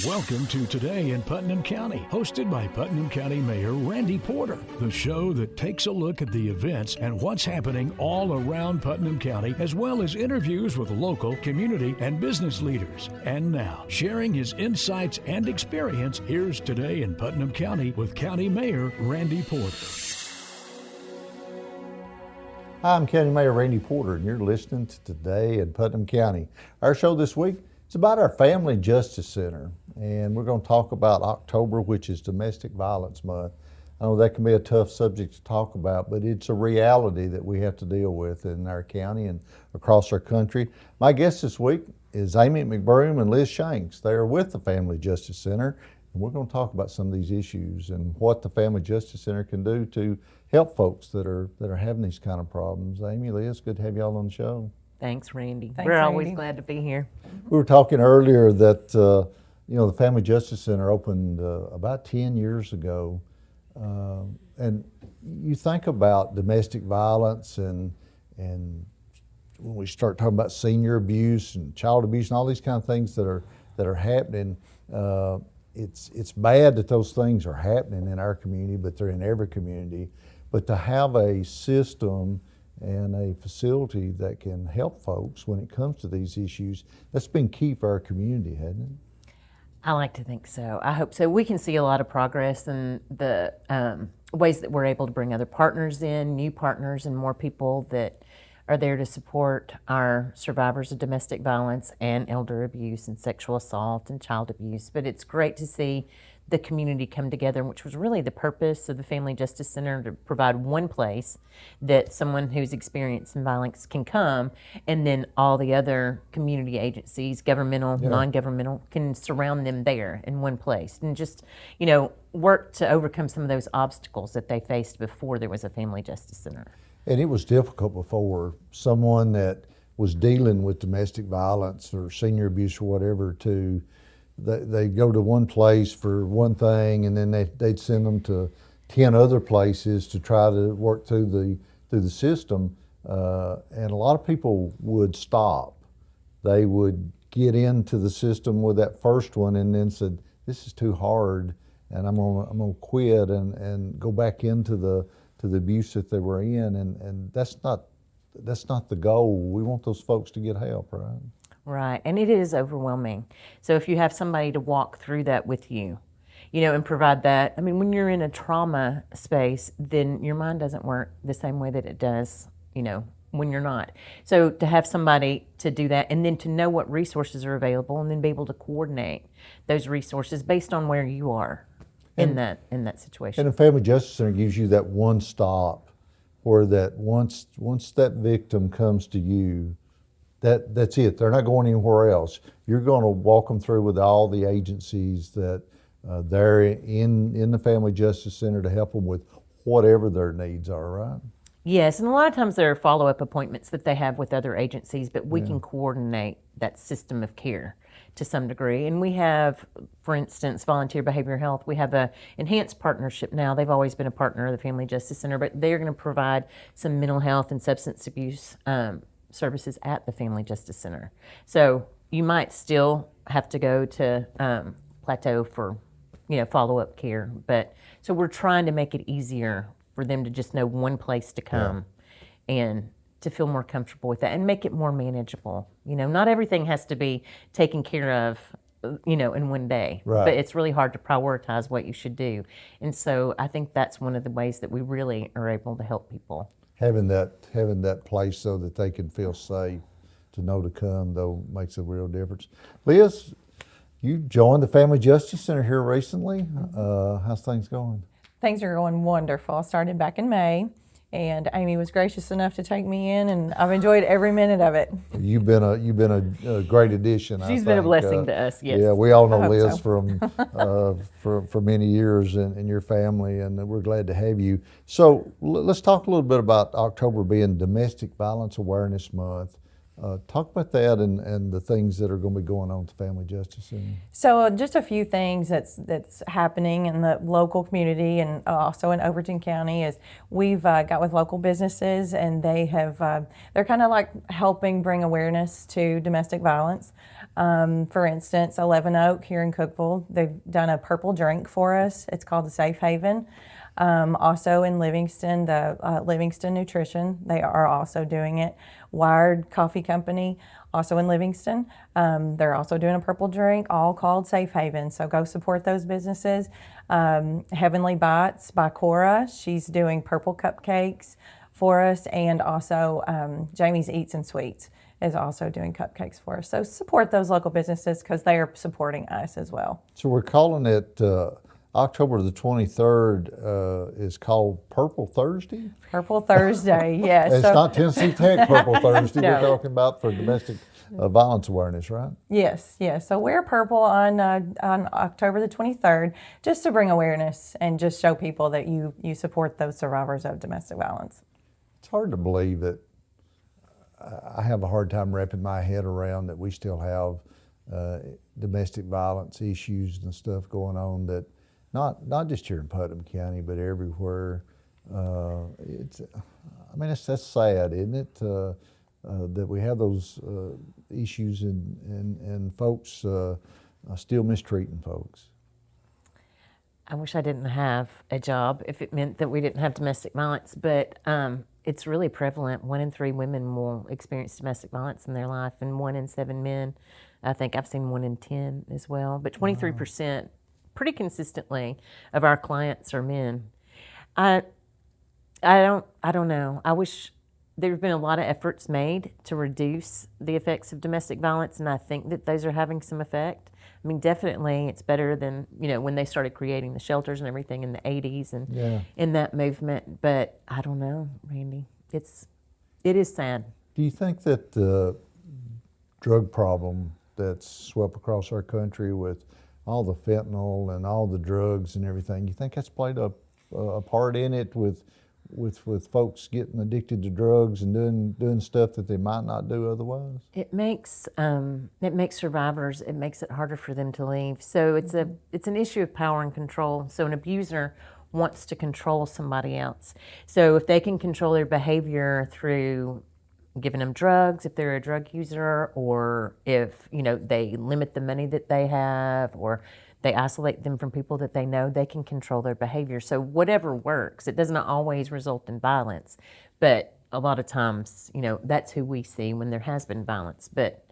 Welcome to Today in Putnam County, hosted by Putnam County Mayor Randy Porter, the show that takes a look at the events and what's happening all around Putnam County, as well as interviews with local, community, and business leaders. And now, sharing his insights and experience, here's Today in Putnam County with County Mayor Randy Porter. Hi, I'm County Mayor Randy Porter, and you're listening to Today in Putnam County. Our show this week is about our Family Justice Center, and we're going to talk about October, which is Domestic Violence Month. I know that can be a tough subject to talk about, but it's a reality that we have to deal with in our county and across our country. My guest this week is Amy McBroom and Liz Shanks. They are with the Family Justice Center, and we're going to talk about some of these issues and what the Family Justice Center can do to help folks that are having these kind of problems. Amy, Liz, good to have y'all on the show. Thanks, Randy. Thanks, We're Randy. always glad to be here. We were talking earlier that the Family Justice Center opened about 10 years ago, and you think about domestic violence and when we start talking about senior abuse and child abuse and all these kind of things that are happening. It's bad that those things are happening in our community, but they're in every community. But to have a system and a facility that can help folks when it comes to these issues, that's been key for our community, hasn't it? I like to think so. I hope so. We can see a lot of progress in the ways that we're able to bring other partners in, new partners, and more people that are there to support our survivors of domestic violence and elder abuse and sexual assault and child abuse. But it's great to see the community come together, which was really the purpose of the Family Justice Center, to provide one place that someone who's experiencing violence can come, and then all the other community agencies, governmental, non-governmental, can surround them there in one place and just, work to overcome some of those obstacles that they faced before there was a Family Justice Center. And it was difficult before. Someone that was dealing with domestic violence or senior abuse or whatever they go to one place for one thing, and then they'd send them to 10 other places to try to work through the system. And a lot of people would stop. They would get into the system with that first one and then said, "This is too hard, and I'm gonna quit and go back into the abuse that they were in." And that's not the goal. We want those folks to get help, right? Right, and it is overwhelming. So if you have somebody to walk through that with you, and provide that, when you're in a trauma space, then your mind doesn't work the same way that it does, when you're not. So to have somebody to do that, and then to know what resources are available, and then be able to coordinate those resources based on where you are in that situation. And the Family Justice Center gives you that one stop where that once that victim comes to you, that's it. They're not going anywhere else. You're going to walk them through with all the agencies that they're in the Family Justice Center to help them with whatever their needs are, right? Yes, and a lot of times there are follow-up appointments that they have with other agencies, but we can coordinate that system of care to some degree. And we have, for instance, Volunteer Behavioral Health. We have a enhanced partnership now. They've always been a partner of the Family Justice Center, but they're going to provide some mental health and substance abuse services at the Family Justice Center. So you might still have to go to Plateau for, follow-up care. But so we're trying to make it easier for them to just know one place to come and to feel more comfortable with that and make it more manageable. Not everything has to be taken care of, in one day. Right. But it's really hard to prioritize what you should do. And so I think that's one of the ways that we really are able to help people. Having that place so that they can feel safe, to know to come, though, makes a real difference. Liz, you joined the Family Justice Center here recently. How's things going? Things are going wonderful. I started back in May, and Amy was gracious enough to take me in, and I've enjoyed every minute of it. You've been a great addition. She's been a blessing to us. Yes. Yeah, we all know Liz so. for many years and your family, and we're glad to have you. So let's talk a little bit about October being Domestic Violence Awareness Month. Talk about that and the things that are going to be going on with the Family Justice Center. So just a few things that's happening in the local community and also in Overton County is we've got with local businesses, and they're kind of like helping bring awareness to domestic violence. For instance, 11 Oak here in Cookeville, they've done a purple drink for us. It's called the Safe Haven. Also in Livingston, the Livingston Nutrition, they are also doing it. Wired Coffee Company, also in Livingston, they're also doing a purple drink, all called Safe Haven. So go support those businesses. Heavenly Bites by Cora, she's doing purple cupcakes for us, and also Jamie's Eats and Sweets is also doing cupcakes for us. So support those local businesses because they are supporting us as well. So we're calling it October the 23rd is called Purple Thursday? Purple Thursday, yes. It's not Tennessee Tech Purple Thursday. No. We're talking about for domestic violence awareness, right? Yes, yes. So wear purple on October the 23rd just to bring awareness and just show people that you support those survivors of domestic violence. It's hard to believe that I have a hard time wrapping my head around that we still have domestic violence issues and stuff going on that not just here in Putnam County, but everywhere. That's sad, isn't it? That we have those issues and folks still mistreating folks. I wish I didn't have a job if it meant that we didn't have domestic violence, but it's really prevalent. 1 in 3 women will experience domestic violence in their life, and 1 in 7 men. I think I've seen 1 in 10 as well, but 23%, pretty consistently, of our clients are men. I don't know. I wish there have been a lot of efforts made to reduce the effects of domestic violence, and I think that those are having some effect. I mean, definitely it's better than, when they started creating the shelters and everything in the 80s and in that movement. But I don't know, Randy. It is sad. Do you think that the drug problem that's swept across our country with all the fentanyl and all the drugs and everything, you think that's played a part in it with folks getting addicted to drugs and doing stuff that they might not do otherwise? It makes survivors, it makes it harder for them to leave. So it's an issue of power and control. So an abuser wants to control somebody else. So if they can control their behavior through giving them drugs, if they're a drug user, or if they limit the money that they have, or they isolate them from people that they know, they can control their behavior. So whatever works. It doesn't always result in violence, but a lot of times, that's who we see when there has been violence. But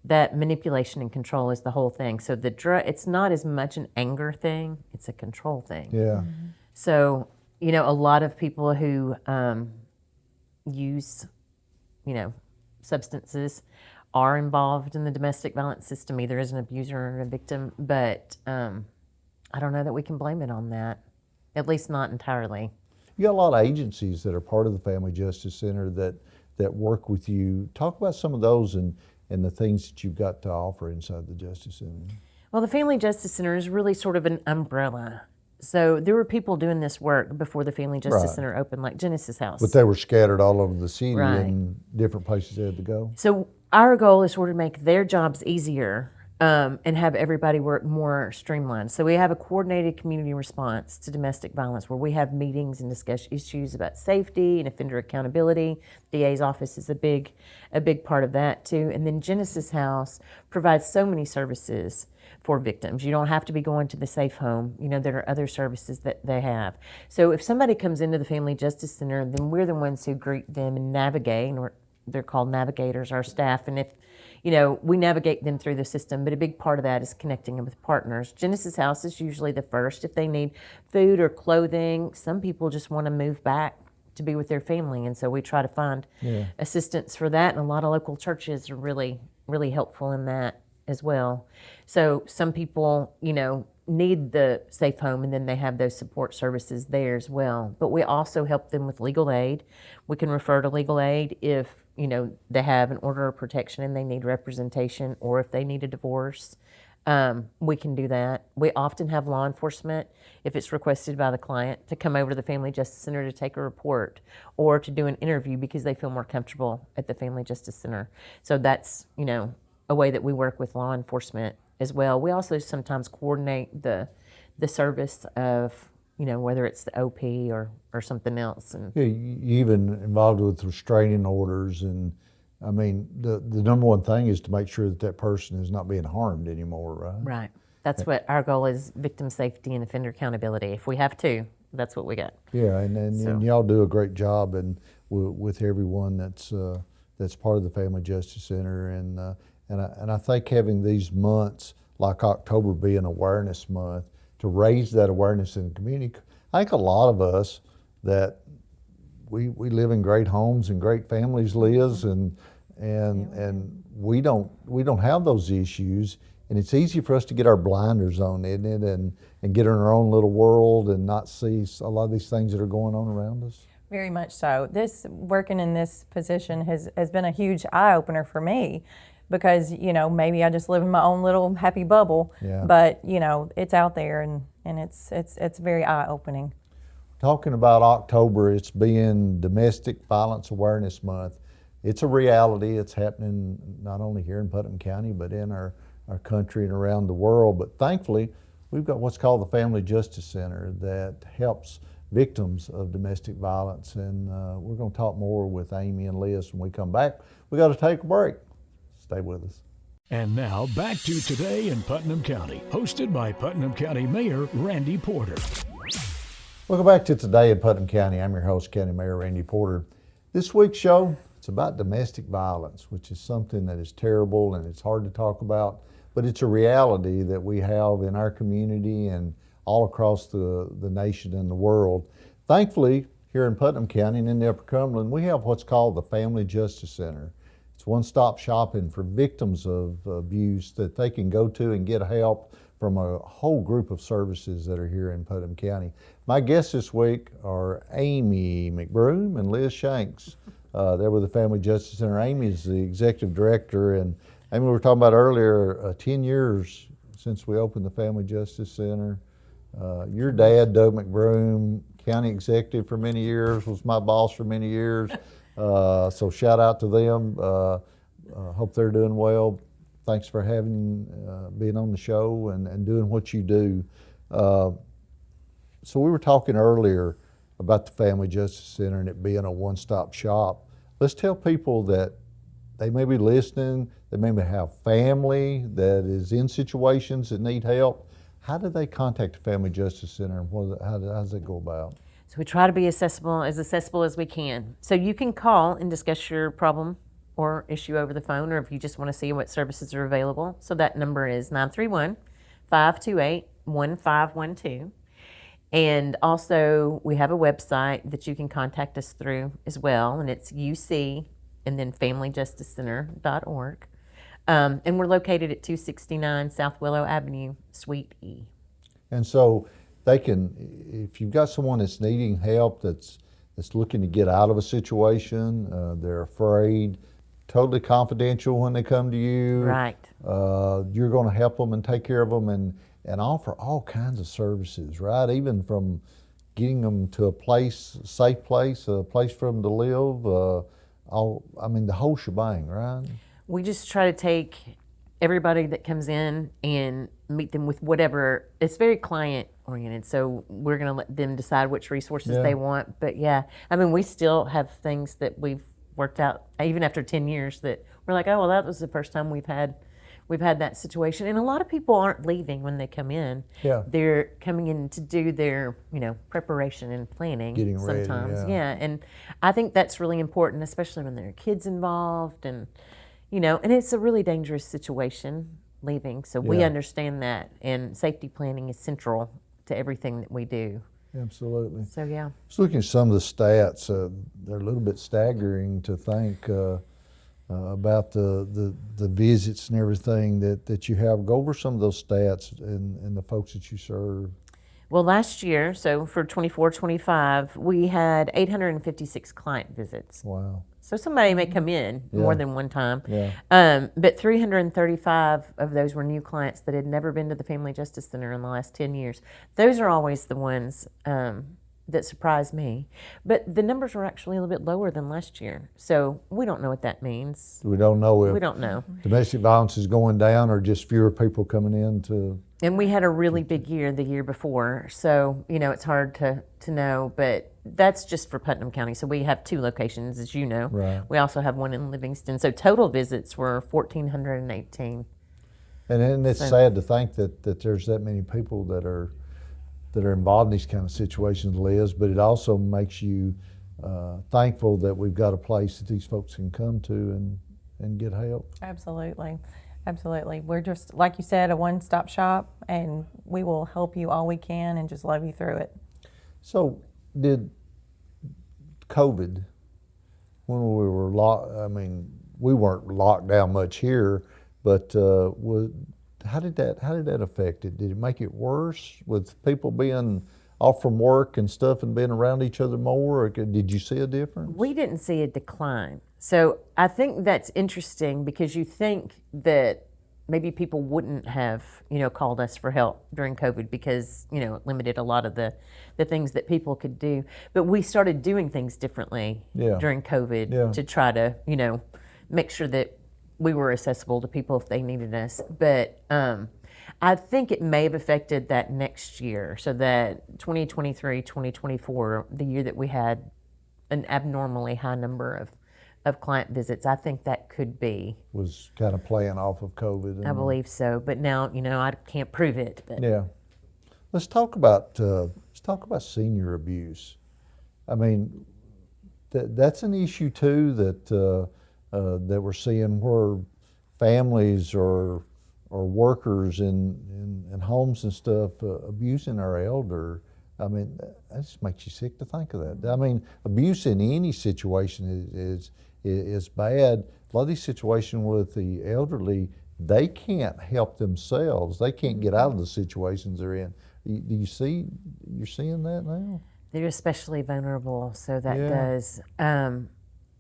that manipulation and control is the whole thing. So it's not as much an anger thing, it's a control thing. Yeah. Mm-hmm. So, a lot of people who use, substances are involved in the domestic violence system, either as an abuser or a victim, but I don't know that we can blame it on that, at least not entirely. You got a lot of agencies that are part of the Family Justice Center that work with you. Talk about some of those and the things that you've got to offer inside the Justice Center. Well, the Family Justice Center is really sort of an umbrella. So there were people doing this work before the Family Justice Center opened, like Genesis House. But they were scattered all over the city Right. and different places they had to go. So our goal is sort of make their jobs easier and have everybody work more streamlined. So we have a coordinated community response to domestic violence where we have meetings and discuss issues about safety and offender accountability. DA's office is a big part of that too. And then Genesis House provides so many services for victims. You don't have to be going to the safe home. There are other services that they have. So if somebody comes into the Family Justice Center, then we're the ones who greet them and navigate, or they're called navigators, our staff. And if, we navigate them through the system, but a big part of that is connecting them with partners. Genesis House is usually the first. If they need food or clothing, some people just want to move back to be with their family. And so we try to find assistance for that. And a lot of local churches are really, really helpful in that as well. So some people, need the safe home, and then they have those support services there as well. But we also help them with legal aid. We can refer to legal aid if, they have an order of protection and they need representation, or if they need a divorce. We can do that. We often have law enforcement, if it's requested by the client, to come over to the Family Justice Center to take a report or to do an interview because they feel more comfortable at the Family Justice Center. So that's, a way that we work with law enforcement as well. We also sometimes coordinate the service of, whether it's the OP or something else. And Yeah, you even involved with restraining orders and I mean, the number one thing is to make sure that that person is not being harmed anymore, right? Right. That's what our goal is: victim safety and offender accountability. If we have to, that's what we got. Yeah, and y'all do a great job with everyone that's part of the Family Justice Center, and I think having these months like October being Awareness Month to raise that awareness in the community. I think a lot of us that we live in great homes and great families, Liz, and we don't have those issues. And it's easy for us to get our blinders on, isn't it, and get in our own little world and not see a lot of these things that are going on around us. Very much so. Working in this position has been a huge eye-opener for me because, maybe I just live in my own little happy bubble, but, it's out there and it's very eye-opening. Talking about October, it's being Domestic Violence Awareness Month. It's a reality. It's happening not only here in Putnam County, but in our country and around the world. But thankfully, we've got what's called the Family Justice Center that helps victims of domestic violence. And we're going to talk more with Amy and Liz when we come back. We got to take a break. Stay with us. And now back to Today in Putnam County, hosted by Putnam County Mayor Randy Porter. Welcome back to Today in Putnam County. I'm your host, County Mayor Randy Porter. This week's show, it's about domestic violence, which is something that is terrible and it's hard to talk about, but it's a reality that we have in our community and all across the nation and the world. Thankfully, here in Putnam County and in the Upper Cumberland, we have what's called the Family Justice Center. It's one-stop shopping for victims of abuse that they can go to and get help from a whole group of services that are here in Putnam County. My guests this week are Amy McBroom and Liz Shanks. They're with the Family Justice Center. Amy is the executive director, and Amy, we were talking about earlier, 10 years since we opened the Family Justice Center. Your dad, Doug McBroom, county executive for many years, was my boss for many years. So shout out to them. Hope they're doing well. Thanks for being on the show and doing what you do. So we were talking earlier about the Family Justice Center and it being a one-stop shop. Let's tell people that they may be listening, they may have family that is in situations that need help. How do they contact the Family Justice Center and how does it go about? So we try to be accessible as we can. So you can call and discuss your problem or issue over the phone, or if you just want to see what services are available. So that number is 931-528-1512. And also we have a website that you can contact us through as well, and it's UC and then familyjusticecenter.org. And we're located at 269 South Willow Avenue, Suite E. And so they can, if you've got someone that's needing help, that's looking to get out of a situation, they're afraid, totally confidential when they come to you. Right. You're going to help them and take care of them and offer all kinds of services, right? Even from getting them to a safe place, a place for them to live, the whole shebang, right? We just try to take everybody that comes in and meet them with whatever. It's very client oriented, so we're going to let them decide which resources they want. But we still have things that we've worked out even after 10 years that we're like, oh, well, that was the first time we've had that situation. And a lot of people aren't leaving when they come in. Yeah. They're coming in to do their, preparation and planning. Getting ready, sometimes. Yeah. And I think that's really important, especially when there are kids involved and and it's a really dangerous situation leaving. So we understand that, and safety planning is central to everything that we do. Absolutely. So yeah. Just looking at some of the stats, they're a little bit staggering to think about the visits and everything that you have. Go over some of those stats and the folks that you serve. Well, last year, so for 24-25, we had 856 client visits. Wow. So somebody may come in more than one time. Yeah. But 335 of those were new clients that had never been to the Family Justice Center in the last 10 years. Those are always the ones that surprised me. But the numbers were actually a little bit lower than last year. So we don't know what that means. We don't know if we don't know. Domestic violence is going down or just fewer people coming in to... And we had a really big year the year before. So, it's hard to know. But that's just for Putnam County. So we have 2 locations, as you know. Right. We also have one in Livingston. So total visits were 1,418. And it's sad to think that there's that many people that are involved in these kind of situations, Liz, but it also makes you thankful that we've got a place that these folks can come to and get help. Absolutely. Absolutely. We're just, like you said, a one-stop shop, and we will help you all we can and just love you through it. So did COVID, when we were we weren't locked down much here, but how did that affect it? Did it make it worse with people being off from work and stuff and being around each other more? Or did you see a difference? We didn't see a decline. So I think that's interesting because you think that maybe people wouldn't have, called us for help during COVID because, it limited a lot of the things that people could do. But we started doing things differently during COVID to try to, make sure that we were accessible to people if they needed us. But I think it may have affected that next year. So that 2023, 2024, the year that we had an abnormally high number of client visits, I think that could be. Was kind of playing off of COVID. I believe so. But now, I can't prove it. But. Yeah. Let's talk about senior abuse. I mean, that's an issue too that we're seeing where families or workers in homes and stuff abusing our elder. I mean, that just makes you sick to think of that. I mean, abuse in any situation is bad. A lot of these situations with the elderly, they can't help themselves. They can't get out of the situations they're in. You're seeing that now? They're especially vulnerable, so that does.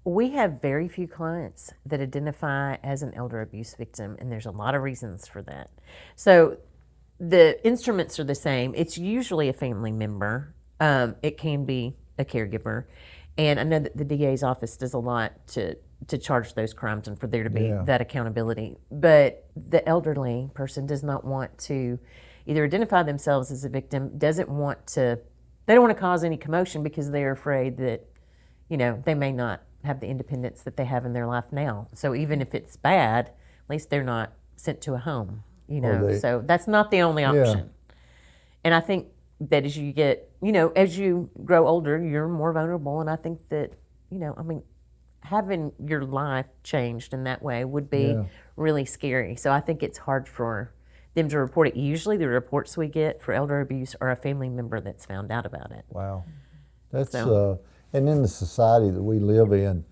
We have very few clients that identify as an elder abuse victim, and there's a lot of reasons for that. So the instruments are the same. It's usually a family member. It can be a caregiver. And I know that the DA's office does a lot to charge those crimes and for there to be that accountability. But the elderly person does not want to either identify themselves as a victim, they don't want to cause any commotion because they're afraid that, they may not have the independence that they have in their life now. So even if it's bad, at least they're not sent to a home, so that's not the only option. And I think that as you get, as you grow older, you're more vulnerable. And I think that, having your life changed in that way would be really scary. So I think it's hard for them to report it. Usually the reports we get for elder abuse are a family member that's found out about it. Wow. That's, and in the society that we live in,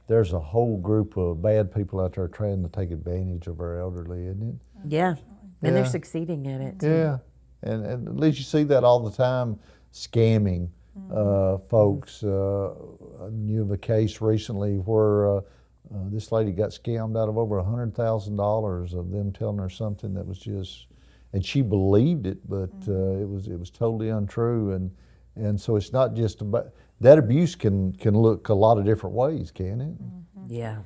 there's a whole group of bad people out there trying to take advantage of our elderly, isn't it? Yeah. And they're succeeding at it too. Yeah. And at least you see that all the time, scamming folks. I knew of a case recently where this lady got scammed out of over $100,000 of them telling her something that was just, and she believed it, but it was totally untrue. And so it's not just about, that abuse can look a lot of different ways, can it? Yeah.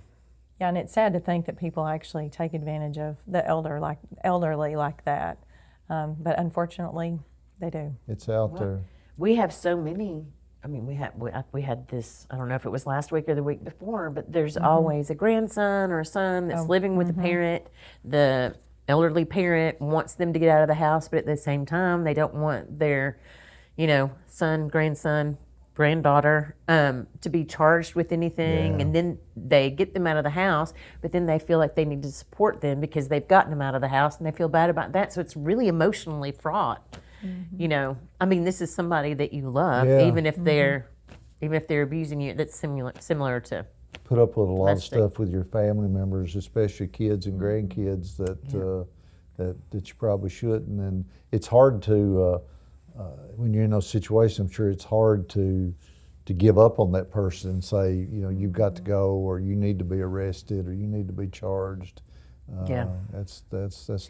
Yeah, and it's sad to think that people actually take advantage of the elderly like that. But unfortunately, they do. It's out there. We have so many. I mean, we had this, I don't know if it was last week or the week before, but there's always a grandson or a son that's living with a parent. The elderly parent wants them to get out of the house, but at the same time, they don't want their, son, grandson, granddaughter to be charged with anything. And then they get them out of the house, but then they feel like they need to support them because they've gotten them out of the house and they feel bad about that. So it's really emotionally fraught. I mean, this is somebody that you love, even if they're abusing you. That's similar to put up with a lot of stuff with your family members, especially kids and grandkids that you probably shouldn't. And it's hard to when you're in those situations. I'm sure it's hard to give up on that person and say, you've got to go, or you need to be arrested, or you need to be charged. That's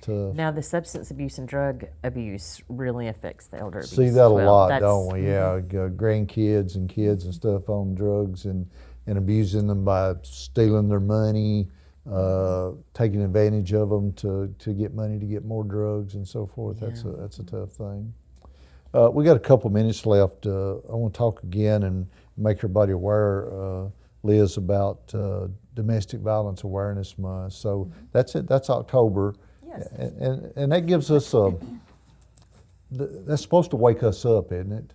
tough. Now, the substance abuse and drug abuse really affects the elder abuse. See that a lot, That's, don't we? Yeah, grandkids and kids and stuff on drugs and abusing them by stealing their money, taking advantage of them to get money to get more drugs and so forth. That's a tough thing. We got a couple minutes left. I want to talk again and make everybody aware, Liz, about Domestic Violence Awareness Month. So that's it. That's October. Yes. And that gives us that's supposed to wake us up, isn't it?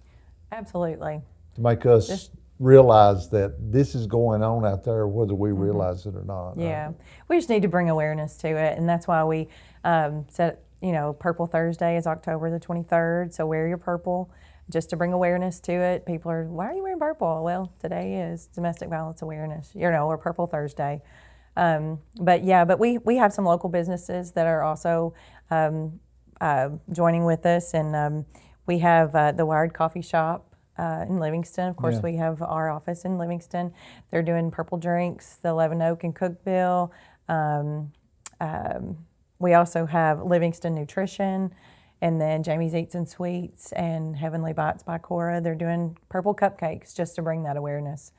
Absolutely. To make us realize that this is going on out there, whether we realize it or not. Yeah, we just need to bring awareness to it, and that's why we set, Purple Thursday is October the 23rd, so wear your purple just to bring awareness to it. People are, why are you wearing purple? Well, today is Domestic Violence Awareness, or Purple Thursday. But we have some local businesses that are also joining with us, and we have the Wired Coffee Shop in Livingston. Of course, we have our office in Livingston. They're doing purple drinks, the 11 Oak in Cookeville. We also have Livingston Nutrition, and then Jamie's Eats and Sweets and Heavenly Bites by Cora. They're doing purple cupcakes just to bring that awareness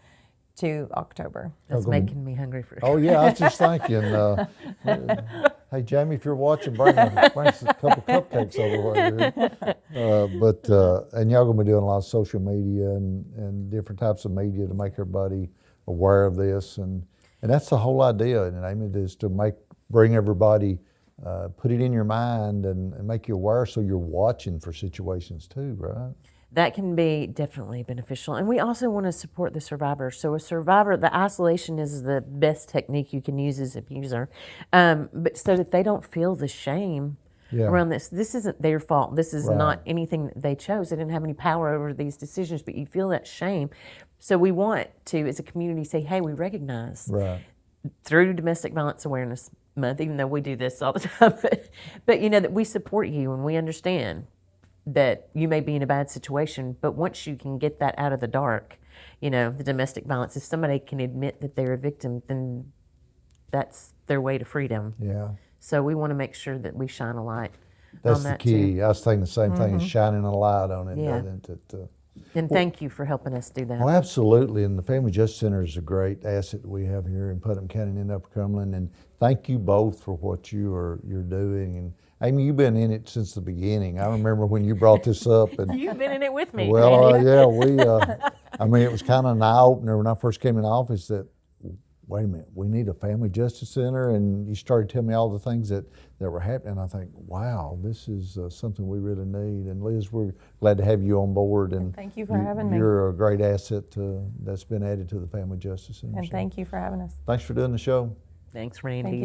to October. That's making me hungry for. Oh yeah, I was just thinking. Hey Jamie, if you're watching, bring us a couple cupcakes over here. And y'all gonna be doing a lot of social media and different types of media to make everybody aware of this, and that's the whole idea. And Amy, is to bring everybody, put it in your mind and make you aware, so you're watching for situations too, right? That can be definitely beneficial. And we also want to support the survivor. So a survivor, the isolation is the best technique you can use as an abuser. But so that they don't feel the shame around this. This isn't their fault. This is not anything that they chose. They didn't have any power over these decisions, but you feel that shame. So we want to, as a community, say, hey, we recognize through Domestic Violence Awareness Month, even though we do this all the time, but that we support you and we understand that you may be in a bad situation, but once you can get that out of the dark, the domestic violence, if somebody can admit that they're a victim, then that's their way to freedom. Yeah. So we want to make sure that we shine a light on that. That's the key. Too. I was thinking the same thing, is shining a light on it. Yeah. And thank you for helping us do that. Well, absolutely. And the Family Justice Center is a great asset that we have here in Putnam County and in Upper Cumberland. And thank you both for what you're doing. And Amy, you've been in it since the beginning. I remember when you brought this up. And you've been in it with me. Well, it was kind of an eye-opener when I first came in office that, wait a minute, we need a Family Justice Center. And you started telling me all the things that were happening. I think, wow, this is something we really need. And Liz, we're glad to have you on board. And thank you for having me. You're a great asset that's been added to the Family Justice Center. And thank you for having us. Thanks for doing the show. Thanks, Randy. Thank you.